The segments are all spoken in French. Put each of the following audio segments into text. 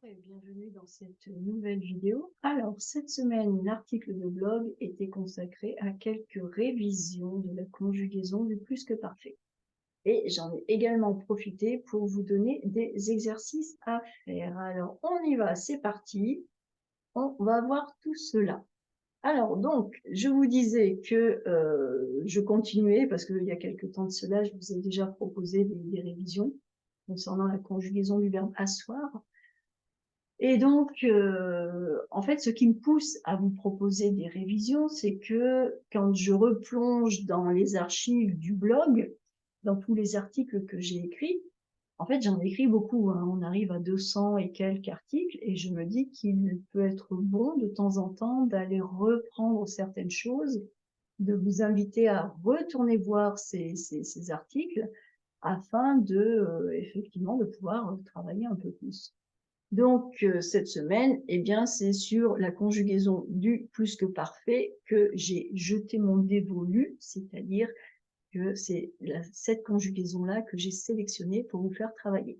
et bienvenue dans cette nouvelle vidéo. Alors, cette semaine, l'article de blog était consacré à quelques révisions de la conjugaison du plus que parfait. Et j'en ai également profité pour vous donner des exercices à faire. Alors, on y va, c'est parti. On va voir tout cela. Alors, donc, je vous disais que je continuais, parce qu'il y a quelques temps de cela, je vous ai déjà proposé des révisions concernant la conjugaison du verbe asseoir. Et donc, en fait, ce qui me pousse à vous proposer des révisions, c'est que quand je replonge dans les archives du blog, dans tous les articles que j'ai écrits, en fait, j'en ai écrit beaucoup, hein, on arrive à 200 et quelques articles, et je me dis qu'il peut être bon de temps en temps d'aller reprendre certaines choses, de vous inviter à retourner voir ces articles, afin de, effectivement, de pouvoir travailler un peu plus. Donc, cette semaine, eh bien, c'est sur la conjugaison du plus que parfait que j'ai jeté mon dévolu, c'est-à-dire que c'est cette conjugaison-là que j'ai sélectionnée pour vous faire travailler.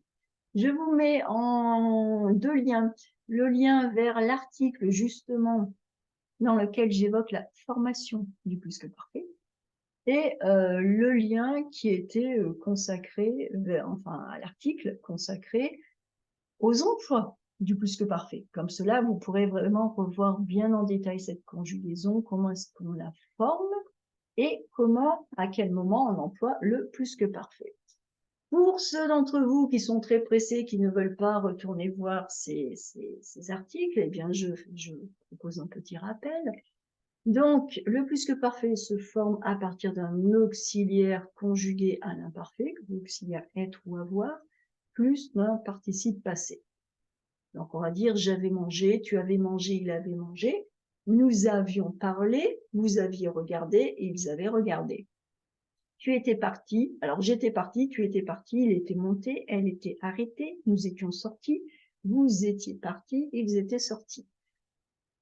Je vous mets en deux liens. Le lien vers l'article, justement, dans lequel j'évoque la formation du plus que parfait, et le lien qui était consacré, enfin, à l'article consacré aux emplois du plus que parfait. Comme cela, vous pourrez vraiment revoir bien en détail cette conjugaison, comment est-ce qu'on la forme et comment, à quel moment on emploie le plus que parfait. Pour ceux d'entre vous qui sont très pressés, qui ne veulent pas retourner voir ces articles, eh bien, je propose un petit rappel. Donc, le plus que parfait se forme à partir d'un auxiliaire conjugué à l'imparfait, l'auxiliaire être ou avoir, plus d'un participe passé. Donc, on va dire j'avais mangé, tu avais mangé, il avait mangé. Nous avions parlé, vous aviez regardé et ils avaient regardé. Tu étais parti, alors j'étais parti, tu étais parti, il était monté, elle était arrêtée, nous étions sortis, vous étiez parti, ils étaient sortis.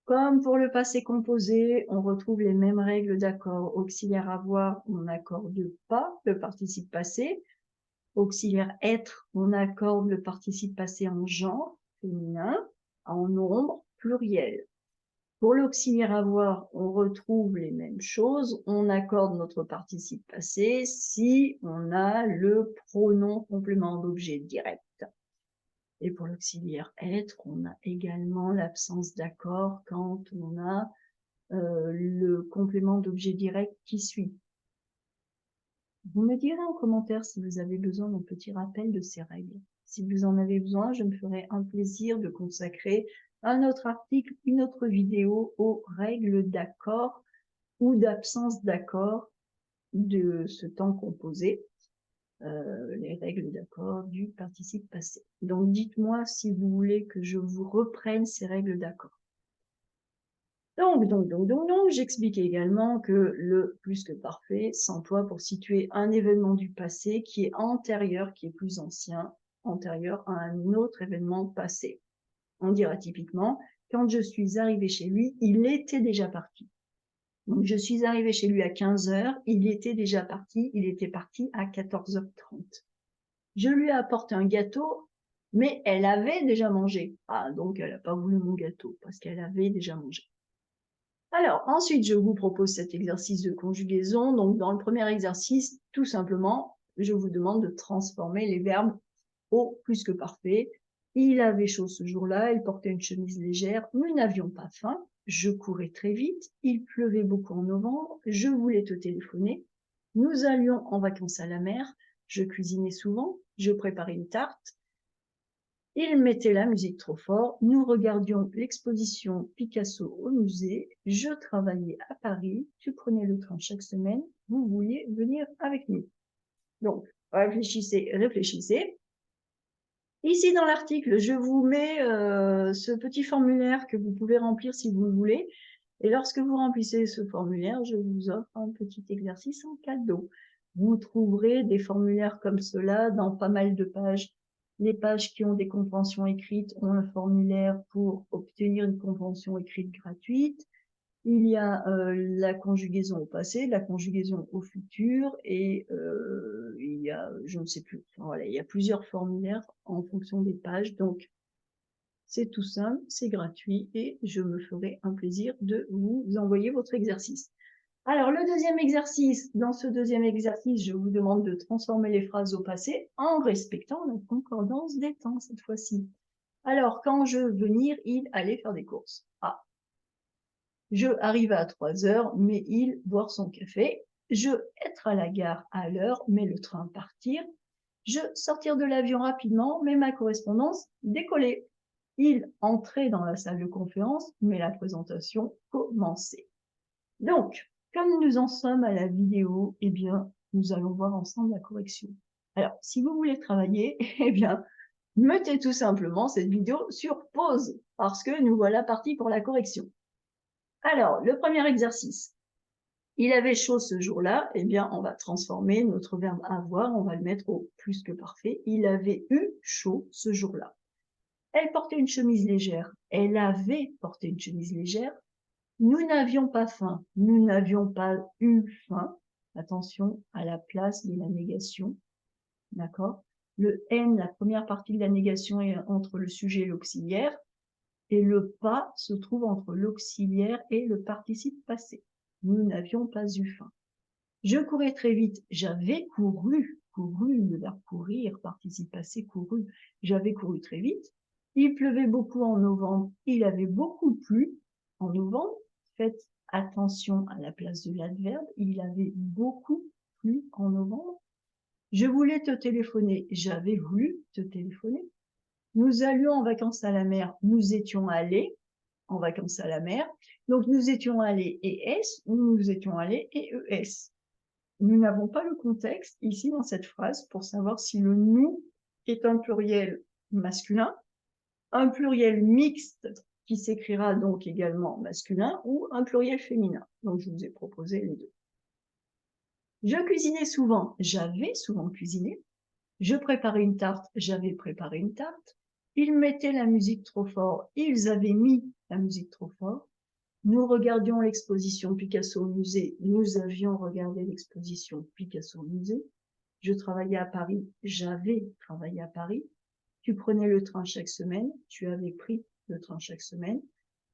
Comme pour le passé composé, on retrouve les mêmes règles d'accord. Auxiliaire avoir, on n'accorde pas le participe passé. Auxiliaire être, on accorde le participe passé en genre, féminin, en nombre, pluriel. Pour l'auxiliaire avoir, on retrouve les mêmes choses. On accorde notre participe passé si on a le pronom complément d'objet direct. Et pour l'auxiliaire être, on a également l'absence d'accord quand on a le complément d'objet direct qui suit. Vous me direz en commentaire si vous avez besoin d'un petit rappel de ces règles. Si vous en avez besoin, je me ferai un plaisir de consacrer un autre article, une autre vidéo aux règles d'accord ou d'absence d'accord de ce temps composé, les règles d'accord du participe passé. Donc dites-moi si vous voulez que je vous reprenne ces règles d'accord. Donc, j'explique également que le plus que parfait s'emploie pour situer un événement du passé qui est antérieur, qui est plus ancien, antérieur à un autre événement passé. On dira typiquement, quand je suis arrivé chez lui, il était déjà parti. Donc, je suis arrivé chez lui à 15 h, il était déjà parti, il était parti à 14h30. Je lui ai apporté un gâteau, mais elle avait déjà mangé. Ah, donc elle n'a pas voulu mon gâteau, parce qu'elle avait déjà mangé. Alors, ensuite, je vous propose cet exercice de conjugaison. Donc, dans le premier exercice, tout simplement, je vous demande de transformer les verbes au plus que parfait. Il avait chaud ce jour-là, il portait une chemise légère, nous n'avions pas faim, je courais très vite, il pleuvait beaucoup en novembre, je voulais te téléphoner, nous allions en vacances à la mer, je cuisinais souvent, je préparais une tarte, il mettait la musique trop fort, nous regardions l'exposition Picasso au musée, je travaillais à Paris, tu prenais le train chaque semaine, vous vouliez venir avec nous. Donc, réfléchissez, réfléchissez. Ici dans l'article, je vous mets ce petit formulaire que vous pouvez remplir si vous le voulez. Et lorsque vous remplissez ce formulaire, je vous offre un petit exercice en cadeau. Vous trouverez des formulaires comme cela dans pas mal de pages. Les pages qui ont des conventions écrites ont un formulaire pour obtenir une convention écrite gratuite. Il y a la conjugaison au passé, la conjugaison au futur, et il y a, je ne sais plus, enfin, voilà, il y a plusieurs formulaires en fonction des pages. Donc, C'est tout simple, c'est gratuit et je me ferai un plaisir de vous envoyer votre exercice. Alors, le deuxième exercice, dans ce deuxième exercice, je vous demande de transformer les phrases au passé en respectant la concordance des temps cette fois-ci. Alors, quand je venir, il allait faire des courses. Ah. Je arrive à 3 heures, mais il boire son café. Je être à la gare à l'heure, mais le train partir. Je sortir de l'avion rapidement, mais ma correspondance décoller. Il entrait dans la salle de conférence, mais la présentation commençait. Donc, comme nous en sommes à la vidéo, eh bien, nous allons voir ensemble la correction. Alors, si vous voulez travailler, eh bien, mettez tout simplement cette vidéo sur pause, parce que nous voilà partis pour la correction. Alors, le premier exercice. Il avait chaud ce jour-là, eh bien, on va transformer notre verbe avoir, on va le mettre au plus que parfait. Il avait eu chaud ce jour-là. Elle portait une chemise légère. Elle avait porté une chemise légère. Nous n'avions pas faim. Nous n'avions pas eu faim. Attention à la place de la négation. D'accord? Le N, la première partie de la négation est entre le sujet et l'auxiliaire. Et le pas se trouve entre l'auxiliaire et le participe passé. Nous n'avions pas eu faim. Je courais très vite. J'avais couru. Couru, le verbe courir, participe passé, couru. J'avais couru très vite. Il pleuvait beaucoup en novembre. Il avait beaucoup plu en novembre. Faites attention à la place de l'adverbe. Il avait beaucoup plu en novembre. Je voulais te téléphoner. J'avais voulu te téléphoner. Nous allions en vacances à la mer. Nous étions allés en vacances à la mer. Donc, nous étions allés et S, ou nous étions allés et ES. Nous n'avons pas le contexte ici dans cette phrase pour savoir si le nous est un pluriel masculin, un pluriel mixte qui s'écrira donc également masculin ou un pluriel féminin. Donc, je vous ai proposé les deux. Je cuisinais souvent. J'avais souvent cuisiné. Je préparais une tarte. J'avais préparé une tarte. Ils mettaient la musique trop fort. Ils avaient mis la musique trop fort. Nous regardions l'exposition Picasso au musée. Nous avions regardé l'exposition Picasso au musée. Je travaillais à Paris. J'avais travaillé à Paris. Tu prenais le train chaque semaine. Tu avais pris le train chaque semaine.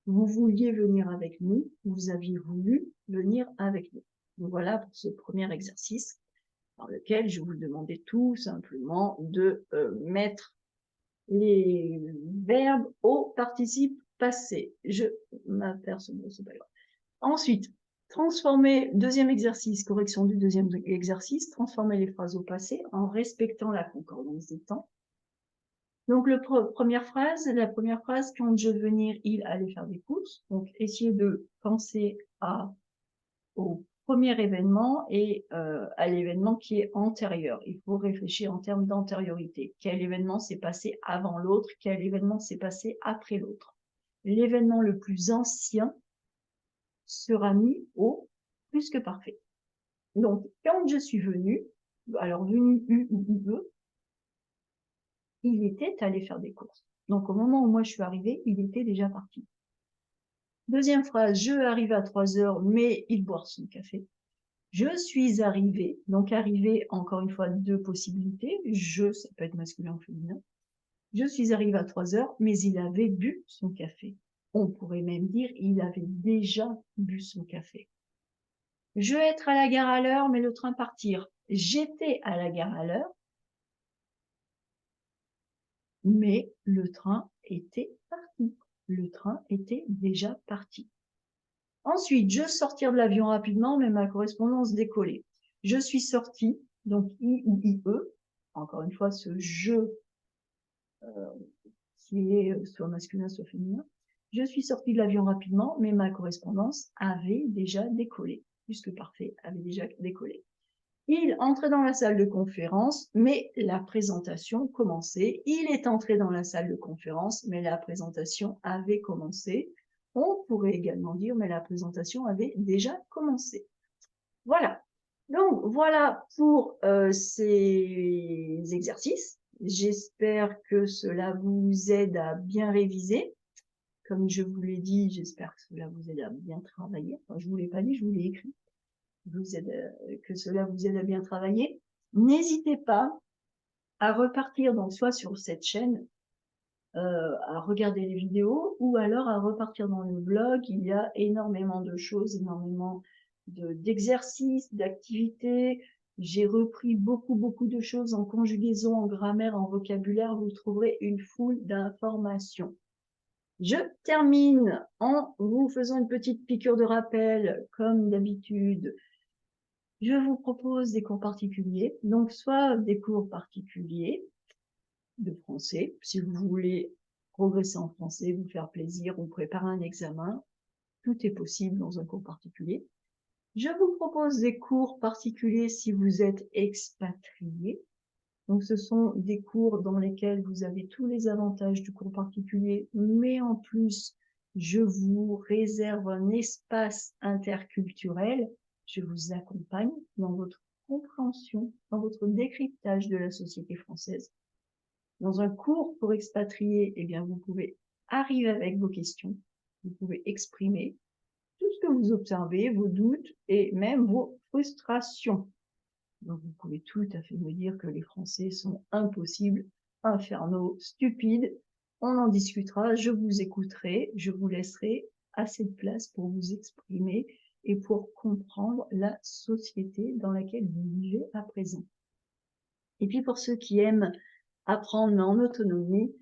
Vous vouliez venir avec nous. Vous aviez voulu venir avec nous. Donc voilà pour ce premier exercice dans lequel je vous demandais tout simplement de mettre les verbes au participe passé. Je m'aperçois, c'est pas grave. Ensuite, transformer, deuxième exercice, correction du deuxième exercice, transformer les phrases au passé en respectant la concordance des temps. Donc, la première phrase, quand je venir, il allait faire des courses. Donc, essayez de penser au premier événement et à l'événement qui est antérieur. Il faut réfléchir en termes d'antériorité. Quel événement s'est passé avant l'autre? Quel événement s'est passé après l'autre? L'événement le plus ancien sera mis au plus que parfait. Donc, quand je suis venue, alors venu U ou UE, il était allé faire des courses. Donc, au moment où moi je suis arrivée, il était déjà parti. Deuxième phrase, je arrive à 3 heures, mais il boit son café. Je suis arrivée, donc arrivée, encore une fois, deux possibilités. Je, ça peut être masculin ou féminin. Je suis arrivée à 3 heures, mais il avait bu son café. On pourrait même dire, il avait déjà bu son café. Je vais être à la gare à l'heure, mais le train partir. J'étais à la gare à l'heure, mais le train était parti. Le train était déjà parti. Ensuite, je sortir de l'avion rapidement, mais ma correspondance décollait. Je suis sortie, donc I ou IE, encore une fois, ce je qui est soit masculin, soit féminin. Je suis sortie de l'avion rapidement, mais ma correspondance avait déjà décollé, puisque parfait avait déjà décollé. Il entrait dans la salle de conférence, mais la présentation commençait. Il est entré dans la salle de conférence, mais la présentation avait commencé. On pourrait également dire, mais la présentation avait déjà commencé. Voilà. Donc, voilà pour ces exercices. J'espère que cela vous aide à bien réviser. Comme je vous l'ai dit, j'espère que cela vous aide à bien travailler. Enfin, je ne vous l'ai pas dit, je vous l'ai écrit. Que cela vous aide à bien travailler. N'hésitez pas à repartir donc soit sur cette chaîne à regarder les vidéos ou alors à repartir dans le blog. Il y a énormément de choses, énormément d'exercices, d'activités. J'ai repris beaucoup de choses en conjugaison, en grammaire, en vocabulaire. Vous trouverez une foule d'informations. Je termine en vous faisant une petite piqûre de rappel, comme d'habitude. Je vous propose des cours particuliers, donc soit des cours particuliers de français, si vous voulez progresser en français, vous faire plaisir ou préparer un examen, tout est possible dans un cours particulier. Je vous propose des cours particuliers si vous êtes expatrié. Donc, ce sont des cours dans lesquels vous avez tous les avantages du cours particulier, mais en plus, je vous réserve un espace interculturel. Je vous accompagne dans votre compréhension, dans votre décryptage de la société française. Dans un cours pour expatriés, eh bien, vous pouvez arriver avec vos questions, vous pouvez exprimer tout ce que vous observez, vos doutes et même vos frustrations. Donc, vous pouvez tout à fait me dire que les Français sont impossibles, infernaux, stupides. On en discutera, je vous écouterai, je vous laisserai assez de place pour vous exprimer et pour comprendre la société dans laquelle vous vivez à présent. Et puis, pour ceux qui aiment apprendre en autonomie,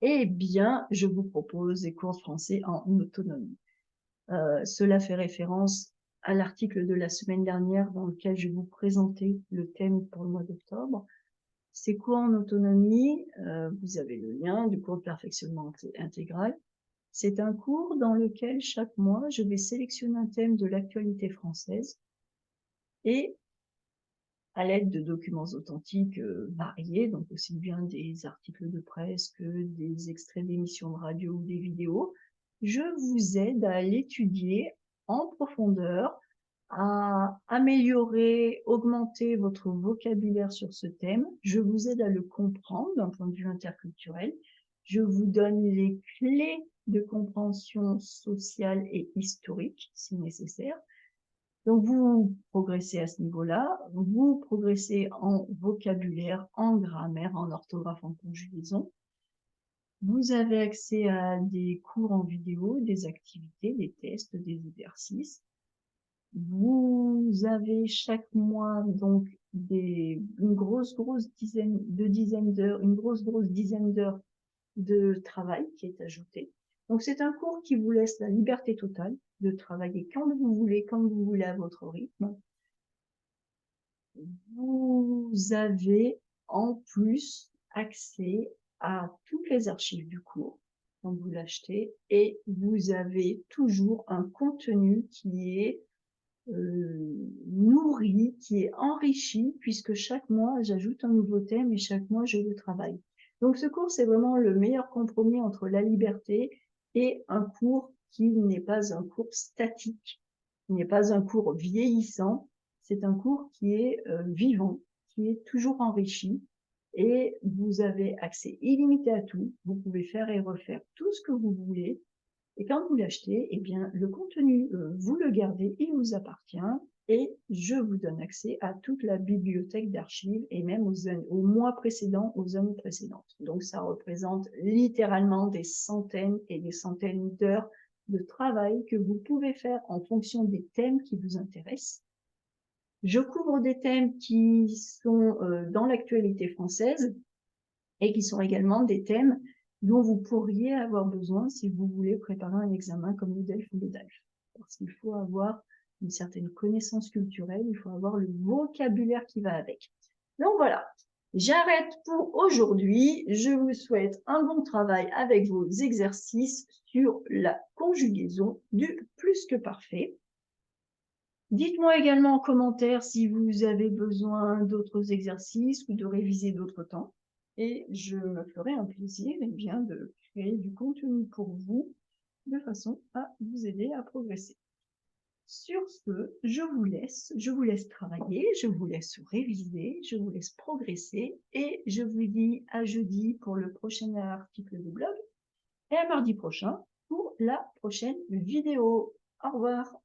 eh bien, je vous propose des cours de français en autonomie. Cela fait référence à l'article de la semaine dernière dans lequel je vous présentais le thème pour le mois d'octobre. Ces cours en autonomie, vous avez le lien du cours de perfectionnement intégral. C'est un cours dans lequel chaque mois, je vais sélectionner un thème de l'actualité française et à l'aide de documents authentiques variés, donc aussi bien des articles de presse que des extraits d'émissions de radio ou des vidéos, je vous aide à l'étudier en profondeur, à améliorer, augmenter votre vocabulaire sur ce thème. Je vous aide à le comprendre d'un point de vue interculturel. Je vous donne les clés de compréhension sociale et historique, si nécessaire. Donc, vous progressez à ce niveau-là, vous progressez en vocabulaire, en grammaire, en orthographe, en conjugaison. Vous avez accès à des cours en vidéo, des activités, des tests, des exercices. Vous avez chaque mois donc une grosse dizaine d'heures, une grosse dizaine d'heures de travail qui est ajoutée. Donc, c'est un cours qui vous laisse la liberté totale de travailler quand vous voulez à votre rythme. Vous avez en plus accès à toutes les archives du cours quand vous l'achetez et vous avez toujours un contenu qui est nourri, qui est enrichi, puisque chaque mois, j'ajoute un nouveau thème et chaque mois, je le travaille. Donc, ce cours, c'est vraiment le meilleur compromis entre la liberté et un cours qui n'est pas un cours statique, qui n'est pas un cours vieillissant, c'est un cours qui est vivant, qui est toujours enrichi, et vous avez accès illimité à tout, vous pouvez faire et refaire tout ce que vous voulez, et quand vous l'achetez, eh bien, le contenu, vous le gardez, il vous appartient, et je vous donne accès à toute la bibliothèque d'archives, et même aux mois précédents, aux années précédentes. Donc, ça représente littéralement des centaines et des centaines d'heures de travail que vous pouvez faire en fonction des thèmes qui vous intéressent. Je couvre des thèmes qui sont dans l'actualité française et qui sont également des thèmes dont vous pourriez avoir besoin si vous voulez préparer un examen comme le DELF ou le DALF. Parce qu'il faut avoir une certaine connaissance culturelle, il faut avoir le vocabulaire qui va avec. Donc voilà, j'arrête pour aujourd'hui. Je vous souhaite un bon travail avec vos exercices sur la conjugaison du plus que parfait. Dites-moi également en commentaire si vous avez besoin d'autres exercices ou de réviser d'autres temps. Et je me ferai un plaisir bien, de créer du contenu pour vous de façon à vous aider à progresser. Sur ce, je vous laisse travailler, je vous laisse réviser, je vous laisse progresser et je vous dis à jeudi pour le prochain article de blog et à mardi prochain pour la prochaine vidéo. Au revoir.